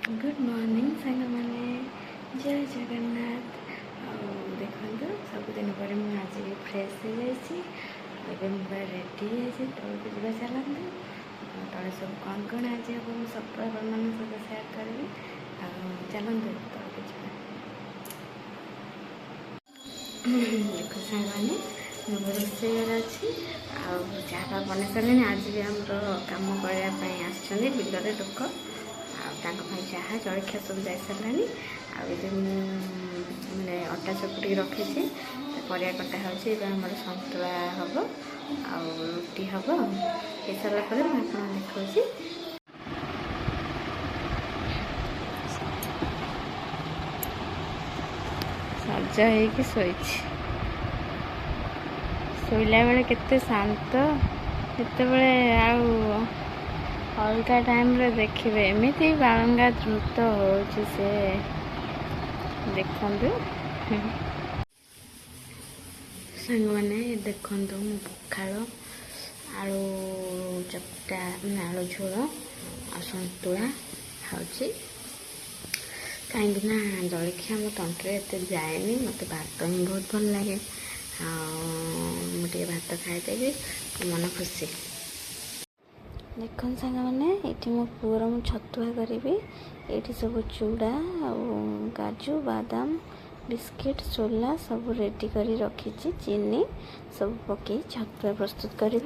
Good morning सांग मैंने जय जगन्नाथ। देखो सबुदिन पर आज फ्रेश हो जाए मुझे रेडी है तौक जा चलते तले सब कौन कौन आज हम सब मान सब सेयार करी चलते तौक जा। देख सांग मैंने रोषेई अच्छी चाहा बन सारे आज भी आम कम करने आसछन्ति बिलरे लोक चाहा जलखिया सब जा सारे मैंने अटा चकुटी रखी परिया कटा होम सतुला हम रुटी हम हो सारा पर मुझे देखा सज हो शोला बेले केते शांत जिते अलग टाइम रे देखिए एमती बालंगा द्रुत हो से देखु सांग मैंने देखु मु पखाल आलू चपटा आलू झोल आ सतुला खाऊँ कहीं जलखिया मो तंत्रे एत जाए मत भात ही बहुत भल लगे मुझे भात खाईदेवी मन खुशी। देखो सांग मैंने ये मो पुअर मु छतुआ करी ये सब चूड़ा काजू बादाम बिस्किट सोला सब रेडी करी रखी चीनी सब पकई छतुआ प्रस्तुत करी।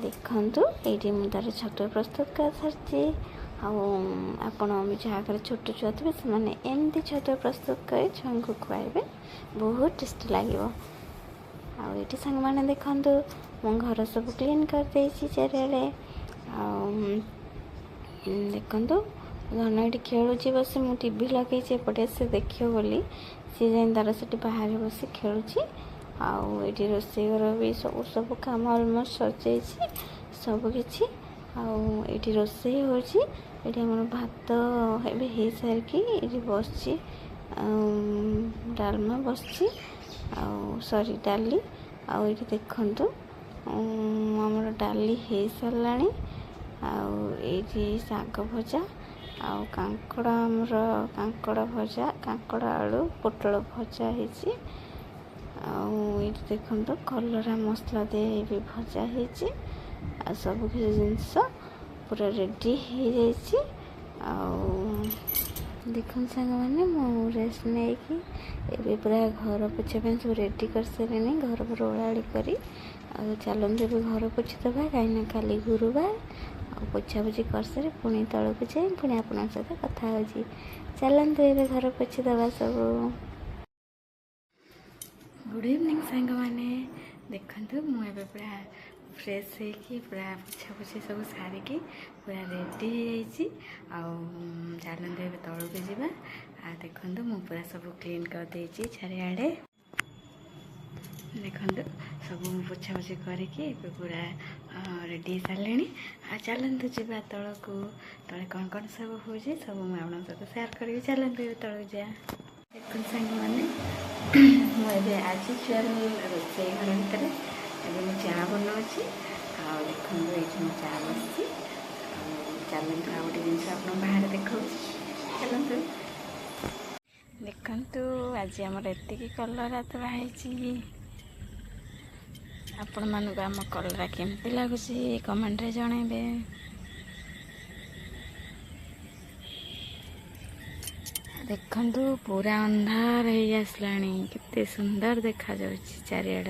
देखु ये मुझे छतुआ प्रस्तुत कर सारी आपण जहाँ छोट छुआ थे से एमती छतुआ प्रस्तुत कर छुआ को खुआबे बहुत टेस्टी लगे। आठ सांग मैंने देखु मो घर सब क्लीन कर चारिड़े देखु धन ये खेलुची बस मु टीवी लगे एपटे से देखियो बोली सी जाए तार से बाहर बस खेलुची आठी रोषेई घर भी सब कम अलमोस्ट सर सबकि आठी रोषेई होम भात ए हो सारिकी बस डालमा बस सॉरी डाली आठ देखु आमर डाली हो सारा ये शाग भजा कांकड़ आमर कांकड़ भजा कांकड़ आलू पोटल भजा हो देखो कलरा मसला दे भी भजा हो सब किसी जिनस पूरा रेडी हो जाए। देखो सांग मैंने मु रेस्ट नहीं कि पूरा घर पोछा सब रेडी कर सारे घर पर ओलाड़ी कर चलते भी घर पोछि दबा कहीं काली गुरुवार पोछा पोछी कर सारे पुणी तौक जाए पुणी आप सहित कथा हो चलते ये घर पोछि दबा सब। गुड इवनिंग सांग मैंने देखु मुझे पूरा फ्रेश होगी पूरा पोछा पोछी सब सारिकी पूरा रेडी चलते तौक जा देखु मु पूरा सब क्लीन कर दे चारिड़े देखु सब पोछा पोछी करके पूरा रेडी सारे चलते जा तौक तले कौन कौन सब हो सब मुझे आप सहित सेयार करी चलते तौक जा। देखो सांग मैंने मुझे आज चल रोषेई घर भितर मुझे चा बनाऊँगी देखो ये चा बस चलते आ गए जिन आप बाहर देखा चलते देखु आज आमर एति कलरा तोड़ाई आपण मानक आम कलरा केमती लगुच कमेंट रे जनइबे। देखु पूरा अंधार हो आसला केते सुंदर देखा जाउछि चारिआड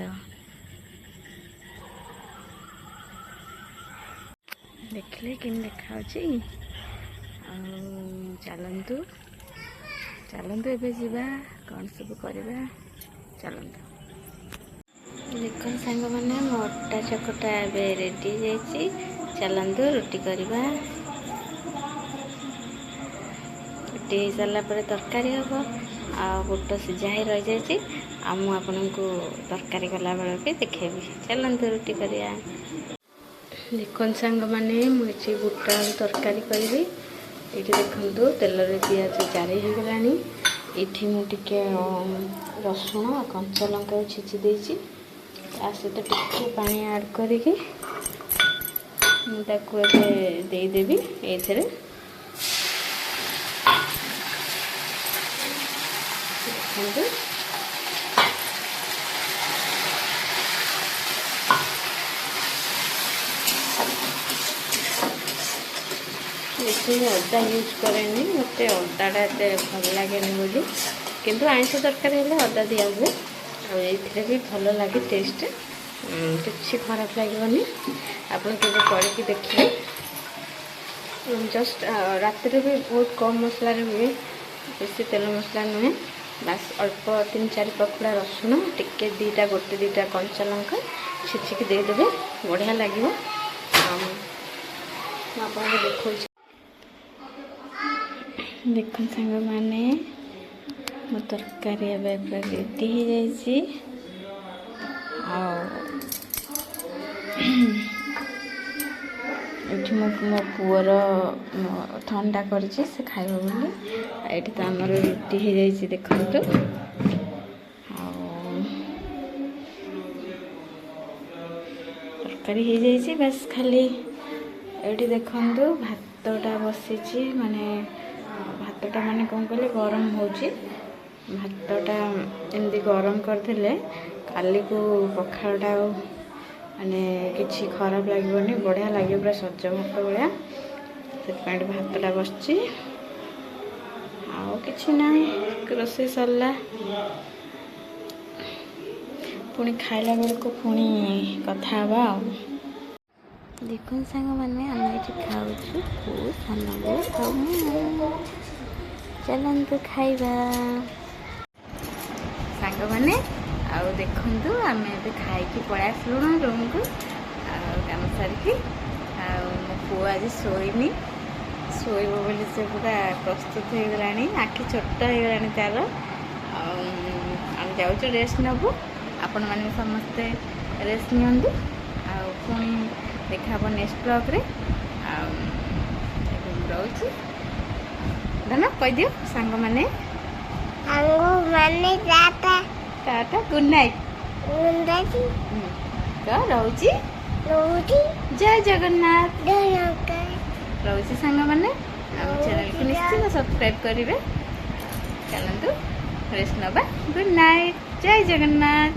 देखले कि देखा चलतु चलतु एबे जीवा कौन सब करवा चलतु। देखो सांग मैंने मोटा चकटा ए रेडी जाइए चलतु रुटी करवा रुटी हो सारा तरकारी हम आ बुट सीझा ही रही जाइए आपन को तरकारी कला बेल भी देखेबी चलतु रुटी करवा। देखो सांग मैंने मुझे बुट तरकारी करी ये देखु तेल रे पियाज जारी हो गला ये मुझे रसुण कंचा लंका छेची देती सहित टिके पानी ऐड करके देदेवी ये ଦେଖନ୍ତୁ ବେଶୀ ଅଦା ୟୁଜ୍ କରେନି, ମୋତେ ଅଦାଟା ଏତେ ଭଲ ଲାଗେନି ବୋଲି, କିନ୍ତୁ ଆଇଁଷ ତରକାରୀ ହେଲେ ଅଦା ଦିଆ ହୁଏ। ଆଉ ଏଇଥିରେ ବି ଭଲ ଲାଗେ ଟେଷ୍ଟ, କିଛି ଖରାପ ଲାଗିବନି। ଆପଣ କେବେ କରିକି ଦେଖିବେ। ଜଷ୍ଟ ରାତିରେ ବି ବହୁତ କମ୍ ମସଲାରେ ହୁଏ, ବେଶୀ ତେଲ ମସଲା ନୁହେଁ। ବାସ୍ ଅଳ୍ପ 3-4 ପାଖୁଡ଼ା ରସୁଣ, ଟିକେ ଗୋଟେ ଦୁଇଟା କଞ୍ଚା ଲଙ୍କା ଛେଚିକି ଦେଇଦେବେ, ବଢ଼ିଆ ଲାଗିବ। ମୁଁ ଆପଣଙ୍କୁ ଦେଖାଉଛି। ଦେଖନ୍ତୁ ସାଙ୍ଗମାନେ, ମୋ ତରକାରୀ ଏବେ ରେଡ଼ି ହେଇଯାଇଛି। ଆଉ ଏଠି ମୋ ପୁଅର ଥଣ୍ଡା କରିଛି, ସେ ଖାଇବ ବୋଲି। ଏଠି ତ ଆମର ରୁଟି ହେଇଯାଇଛି ଦେଖନ୍ତୁ। ଆଉ ତରକାରୀ ହେଇଯାଇଛି, ବାସ୍ ଖାଲି ଏଠି ଦେଖନ୍ତୁ ଭାତଟା ବସିଛି। ଭାତଟା ମାନେ କ'ଣ କହିଲେ ଗରମ ହେଉଛି। ଭାତଟା ଏମିତି ଗରମ କରିଦେଲେ କାଲିକୁ ପଖାଳଟା ଆଉ କିଛି ଖରାପ ଲାଗିବନି, ବଢ଼ିଆ ଲାଗିବ, ପୁରା ସଜ ଭାତ ଭଳିଆ। ସେଥିପାଇଁ ଏଠି ଭାତଟା ବସିଛି, ଆଉ କିଛି ନାହିଁ। ରୋଷେଇ ସରିଲା, ପୁଣି ଖାଇଲା ବେଳକୁ ପୁଣି କଥା ହେବା ଆଉ। ଦେଖନ୍ତୁ ସାଙ୍ଗମାନେ, ଆମେ ଏଠି ଖାଉଛୁ, ପୁଅ, ସାନ ବୋଉ ଆଉ ମୁଁ। ଚାଲନ୍ତୁ ଖାଇବା ସାଙ୍ଗମାନେ। ଆଉ ଦେଖନ୍ତୁ, ଆମେ ଏବେ ଖାଇକି ପଳେଇ ଆସିଲୁଣୁ ରୁମ୍କୁ, ଆଉ କାମ ସାରିକି। ଆଉ ମୋ ପୁଅ ଆଜି ଶୋଇନି, ଶୋଇବ ବୋଲି ସେ ପୁରା ପ୍ରସ୍ତୁତ ହେଇଗଲାଣି, ଆଖି ଛୋଟ ହେଇଗଲାଣି ତା'ର। ଆଉ ଆମେ ଯାଉଛୁ ରେଷ୍ଟ ନେବୁ, ଆପଣମାନେ ସମସ୍ତେ ରେଷ୍ଟ ନିଅନ୍ତୁ। ଆଉ ପୁଣି ଦେଖା ହେବ ନେକ୍ସଟ ବ୍ଲଗ୍ରେ। ଆଉ ଏବେ ମୁଁ ରହୁଛି। ଧନ କହିଦିଅ ସାଙ୍ଗମାନେ, ଟାଟା, ଗୁଡ୍ ନାଇଟ୍। ରହୁଛି, ଜୟ ଜଗନ୍ନାଥ। ରହୁଛି ସାଙ୍ଗମାନେ। ଆମ ଚ୍ୟାନେଲକୁ ନିଶ୍ଚିତ ସବସ୍କ୍ରାଇବ୍ କରିବେ। ଚାଲନ୍ତୁ ରେଷ୍ଟ ନେବା। ଗୁଡ୍ ନାଇଟ୍, ଜୟ ଜଗନ୍ନାଥ।